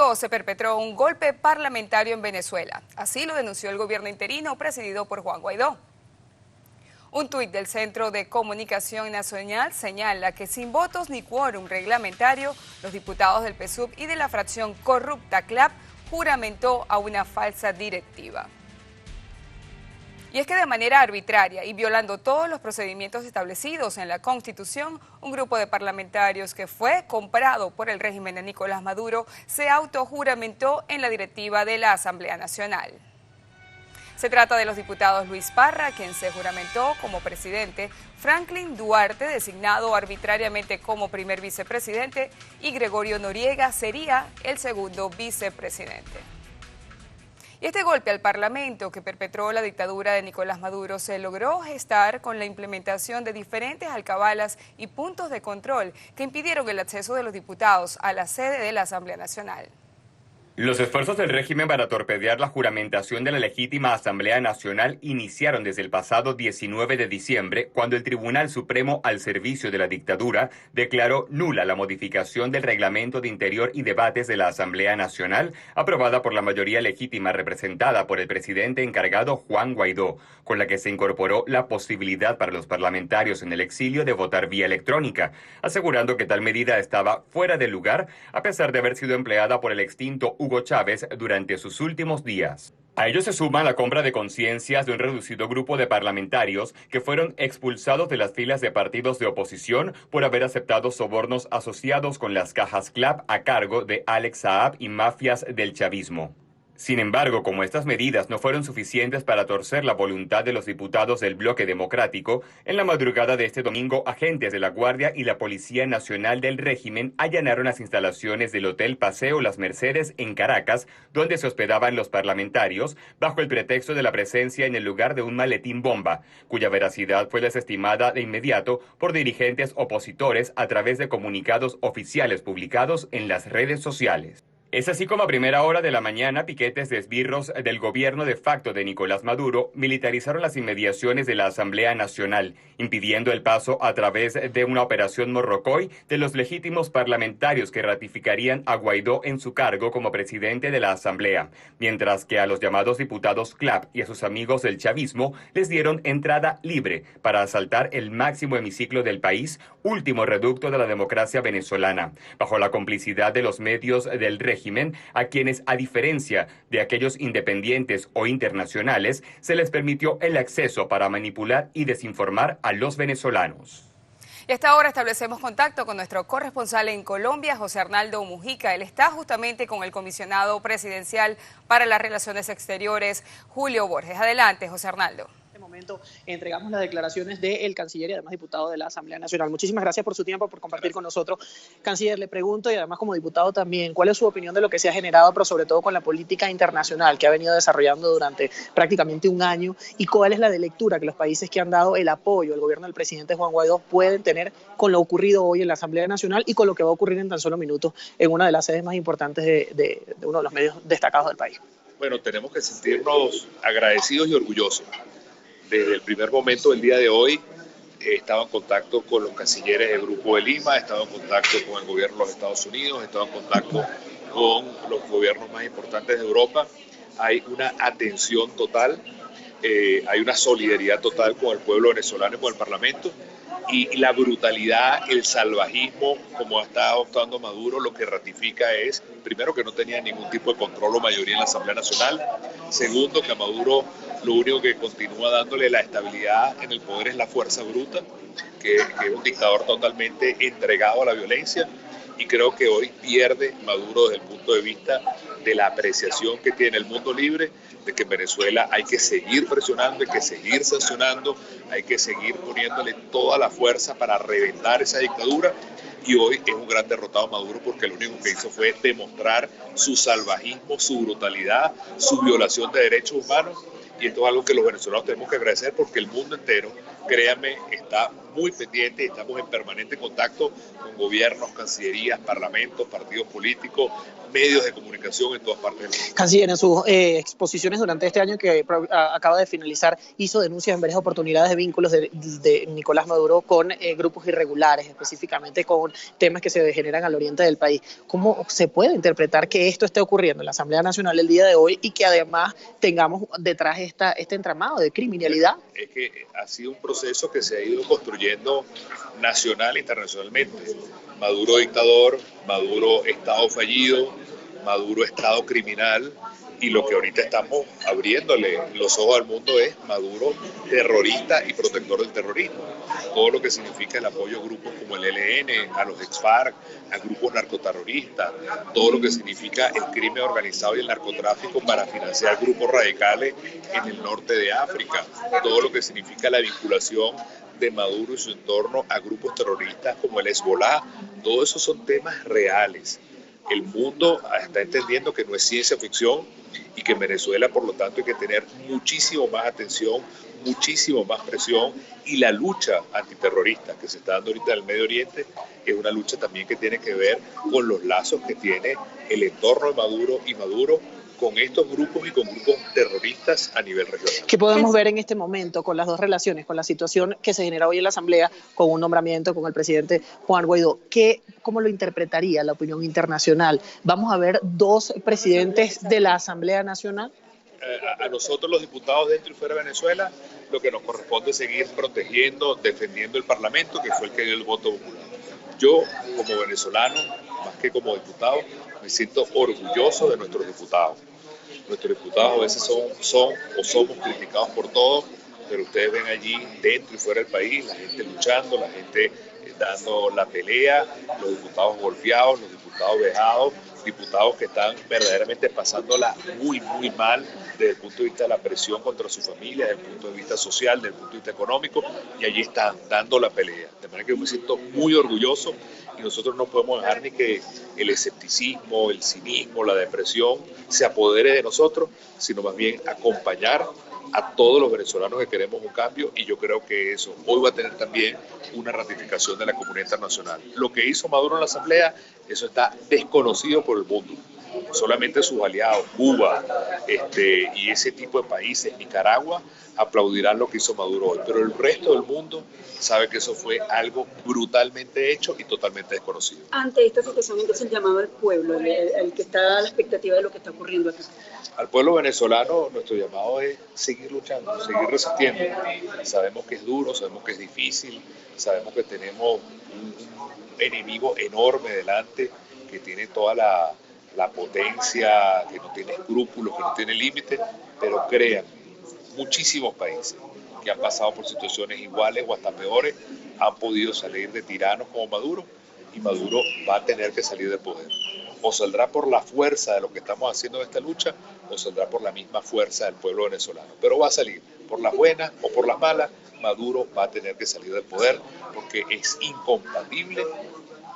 domingo se perpetró un golpe parlamentario en Venezuela. Así lo denunció el gobierno interino presidido por Juan Guaidó. Un tuit del Centro de Comunicación Nacional señala que sin votos ni quórum reglamentario, los diputados del PSUV y de la fracción corrupta CLAP juramentó a una falsa directiva. Y es que de manera arbitraria y violando todos los procedimientos establecidos en la Constitución, un grupo de parlamentarios que fue comprado por el régimen de Nicolás Maduro se autojuramentó en la directiva de la Asamblea Nacional. Se trata de los diputados Luis Parra, quien se juramentó como presidente, Franklin Duarte, designado arbitrariamente como primer vicepresidente, y Gregorio Noriega sería el segundo vicepresidente. Y este golpe al Parlamento que perpetró la dictadura de Nicolás Maduro se logró gestar con la implementación de diferentes alcabalas y puntos de control que impidieron el acceso de los diputados a la sede de la Asamblea Nacional. Los esfuerzos del régimen para torpedear la juramentación de la legítima Asamblea Nacional iniciaron desde el pasado 19 de diciembre, cuando el Tribunal Supremo al servicio de la dictadura declaró nula la modificación del Reglamento de Interior y Debates de la Asamblea Nacional, aprobada por la mayoría legítima representada por el presidente encargado Juan Guaidó, con la que se incorporó la posibilidad para los parlamentarios en el exilio de votar vía electrónica, asegurando que tal medida estaba fuera de lugar, a pesar de haber sido empleada por el extinto Hugo Chávez durante sus últimos días. A ello se suma la compra de conciencias de un reducido grupo de parlamentarios que fueron expulsados de las filas de partidos de oposición por haber aceptado sobornos asociados con las cajas CLAP a cargo de Alex Saab y mafias del chavismo. Sin embargo, como estas medidas no fueron suficientes para torcer la voluntad de los diputados del Bloque Democrático, en la madrugada de este domingo, agentes de la Guardia y la Policía Nacional del régimen allanaron las instalaciones del Hotel Paseo Las Mercedes en Caracas, donde se hospedaban los parlamentarios, bajo el pretexto de la presencia en el lugar de un maletín bomba, cuya veracidad fue desestimada de inmediato por dirigentes opositores a través de comunicados oficiales publicados en las redes sociales. Es así como a primera hora de la mañana, piquetes de esbirros del gobierno de facto de Nicolás Maduro militarizaron las inmediaciones de la Asamblea Nacional, impidiendo el paso a través de una operación Morrocoy de los legítimos parlamentarios que ratificarían a Guaidó en su cargo como presidente de la Asamblea, mientras que a los llamados diputados CLAP y a sus amigos del chavismo les dieron entrada libre para asaltar el máximo hemiciclo del país, último reducto de la democracia venezolana, bajo la complicidad de los medios del régimen, a quienes, a diferencia de aquellos independientes o internacionales, se les permitió el acceso para manipular y desinformar a los venezolanos. Y a esta hora establecemos contacto con nuestro corresponsal en Colombia, José Arnaldo Mujica. Él está justamente con el comisionado presidencial para las Relaciones Exteriores, Julio Borges. Adelante, José Arnaldo. En este momento entregamos las declaraciones del canciller y además diputado de la Asamblea Nacional. Muchísimas gracias por su tiempo, por compartir con nosotros. Canciller, le pregunto, y además como diputado también, ¿cuál es su opinión de lo que se ha generado, pero sobre todo con la política internacional que ha venido desarrollando durante prácticamente un año? ¿Y cuál es la de lectura que los países que han dado el apoyo al gobierno del presidente Juan Guaidó pueden tener con lo ocurrido hoy en la Asamblea Nacional y con lo que va a ocurrir en tan solo minutos en una de las sedes más importantes de uno de los medios destacados del país? Bueno, tenemos que sentirnos agradecidos y orgullosos. Desde el primer momento del día de hoy he estado en contacto con los cancilleres del Grupo de Lima, he estado en contacto con el gobierno de los Estados Unidos, he estado en contacto con los gobiernos más importantes de Europa. Hay una atención total, hay una solidaridad total con el pueblo venezolano y con el Parlamento. Y la brutalidad, el salvajismo, como está adoptando Maduro, lo que ratifica es, primero, que no tenía ningún tipo de control o mayoría en la Asamblea Nacional. Segundo, que a Maduro lo único que continúa dándole la estabilidad en el poder es la fuerza bruta, que es un dictador totalmente entregado a la violencia. Y creo que hoy pierde Maduro desde el punto de vista de la apreciación que tiene el mundo libre, de que en Venezuela hay que seguir presionando, hay que seguir sancionando, hay que seguir poniéndole toda la fuerza para reventar esa dictadura. Y hoy es un gran derrotado Maduro porque lo único que hizo fue demostrar su salvajismo, su brutalidad, su violación de derechos humanos. Y esto es algo que los venezolanos tenemos que agradecer porque el mundo entero, créanme, está muy pendientes, estamos en permanente contacto con gobiernos, cancillerías, parlamentos, partidos políticos, medios de comunicación en todas partes del mundo. Canciller, en sus exposiciones durante este año que acaba de finalizar, hizo denuncias en varias oportunidades de vínculos de Nicolás Maduro con grupos irregulares, específicamente con temas que se generan al oriente del país. ¿Cómo se puede interpretar que esto esté ocurriendo en la Asamblea Nacional el día de hoy y que además tengamos detrás este entramado de criminalidad? Es que ha sido un proceso que se ha ido construyendo nacional e internacionalmente. Maduro dictador, Maduro Estado fallido, Maduro Estado criminal, y lo que ahorita estamos abriéndole los ojos al mundo es Maduro terrorista y protector del terrorismo. Todo lo que significa el apoyo a grupos como el ELN, a los ex-FARC, a grupos narcoterroristas, todo lo que significa el crimen organizado y el narcotráfico para financiar grupos radicales en el norte de África, todo lo que significa la vinculación de Maduro y su entorno a grupos terroristas como el Hezbollah. Todo eso son temas reales. El mundo está entendiendo que no es ciencia ficción y que en Venezuela, por lo tanto, hay que tener muchísimo más atención, muchísimo más presión, y la lucha antiterrorista que se está dando ahorita en el Medio Oriente es una lucha también que tiene que ver con los lazos que tiene el entorno de Maduro y Maduro con estos grupos y con grupos terroristas a nivel regional. ¿Qué podemos ver en este momento con las dos relaciones, con la situación que se genera hoy en la Asamblea, con un nombramiento con el presidente Juan Guaidó? ¿Cómo lo interpretaría la opinión internacional? ¿Vamos a ver dos presidentes de la Asamblea Nacional? A nosotros los diputados dentro y fuera de Venezuela, lo que nos corresponde es seguir protegiendo, defendiendo el Parlamento, que fue el que dio el voto popular. Yo, como venezolano, más que como diputado, me siento orgulloso de nuestros diputados. Nuestros diputados a veces son o somos criticados por todo, pero ustedes ven allí dentro y fuera del país la gente luchando, la gente dando la pelea, los diputados golpeados, los diputados vejados, diputados que están verdaderamente pasándola muy, muy mal desde el punto de vista de la presión contra su familia, desde el punto de vista social, desde el punto de vista económico, y allí están dando la pelea. De manera que yo me siento muy orgulloso y nosotros no podemos dejar ni que el escepticismo, el cinismo, la depresión se apodere de nosotros, sino más bien acompañar a todos los venezolanos que queremos un cambio, y yo creo que eso hoy va a tener también una ratificación de la comunidad internacional. Lo que hizo Maduro en la Asamblea, eso está desconocido por el mundo. Solamente sus aliados, Cuba y ese tipo de países, Nicaragua, aplaudirán lo que hizo Maduro hoy, pero el resto del mundo sabe que eso fue algo brutalmente hecho y totalmente desconocido. Ante esta situación, entonces, el llamado al pueblo, el que está a la expectativa de lo que está ocurriendo acá. Al pueblo venezolano, nuestro llamado es seguir luchando, seguir resistiendo. Sabemos que es duro, sabemos que es difícil, sabemos que tenemos un enemigo enorme delante, que tiene toda la potencia, que no tiene escrúpulos, que no tiene límites, pero crean, muchísimos países que han pasado por situaciones iguales o hasta peores han podido salir de tiranos como Maduro, y Maduro va a tener que salir del poder. O saldrá por la fuerza de lo que estamos haciendo en esta lucha, o saldrá por la misma fuerza del pueblo venezolano. Pero va a salir, por las buenas o por las malas, Maduro va a tener que salir del poder, porque es incompatible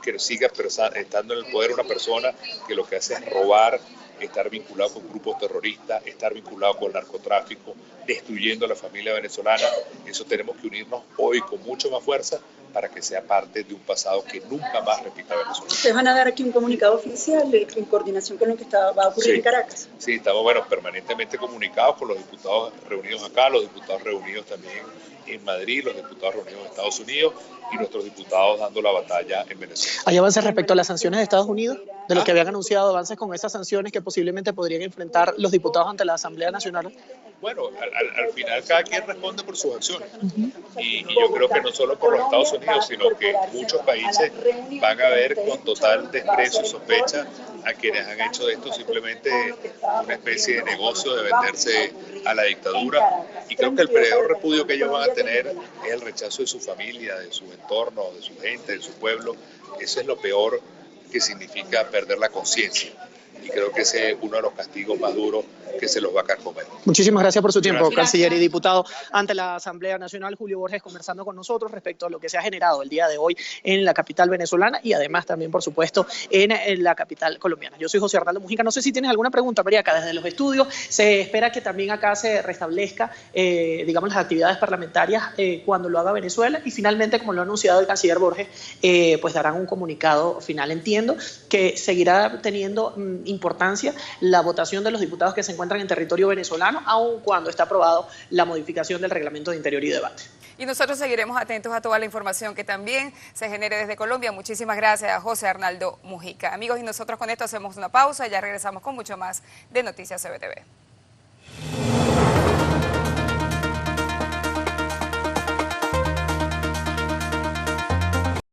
que siga estando en el poder una persona que lo que hace es robar, estar vinculado con grupos terroristas, estar vinculado con el narcotráfico, destruyendo a la familia venezolana. Eso tenemos que unirnos hoy con mucho más fuerza para que sea parte de un pasado que nunca más repita Venezuela. ¿Ustedes van a dar aquí un comunicado oficial en coordinación con lo que va a ocurrir en Caracas? Sí, estamos permanentemente comunicados con los diputados reunidos acá, los diputados reunidos también en Madrid, los diputados reunidos en Estados Unidos y nuestros diputados dando la batalla en Venezuela. ¿Hay avances respecto a las sanciones de Estados Unidos? De lo que habían anunciado, avances con esas sanciones que posiblemente podrían enfrentar los diputados ante la Asamblea Nacional. Bueno, al final cada quien responde por sus acciones. Y yo creo que no solo por los Estados Unidos, sino que muchos países van a ver con total desprecio y sospecha a quienes han hecho de esto simplemente una especie de negocio de venderse a la dictadura. Y creo que el peor repudio que ellos van a tener es el rechazo de su familia, de su entorno, de su gente, de su pueblo. Eso es lo peor que significa perder la conciencia. y creo que ese es uno de los castigos más duros que se los va a carcomer. Muchísimas gracias por su tiempo, Gracias. canciller y diputado ante la Asamblea Nacional. Julio Borges conversando con nosotros respecto a lo que se ha generado el día de hoy en la capital venezolana y además también, por supuesto, en la capital colombiana. Yo soy José Arnaldo Mujica. No sé si tienes alguna pregunta, Mariaca, desde los estudios. Se espera que también acá se restablezca, digamos, las actividades parlamentarias cuando lo haga Venezuela y finalmente, como lo ha anunciado el canciller Borges, pues darán un comunicado final. Entiendo que seguirá teniendo importancia la votación de los diputados que se encuentran en territorio venezolano, aun cuando está aprobado la modificación del Reglamento de Interior y Debate. Y nosotros seguiremos atentos a toda la información que también se genere desde Colombia. Muchísimas gracias a José Arnaldo Mujica. Amigos, y nosotros con esto hacemos una pausa y ya regresamos con mucho más de Noticias CBTV.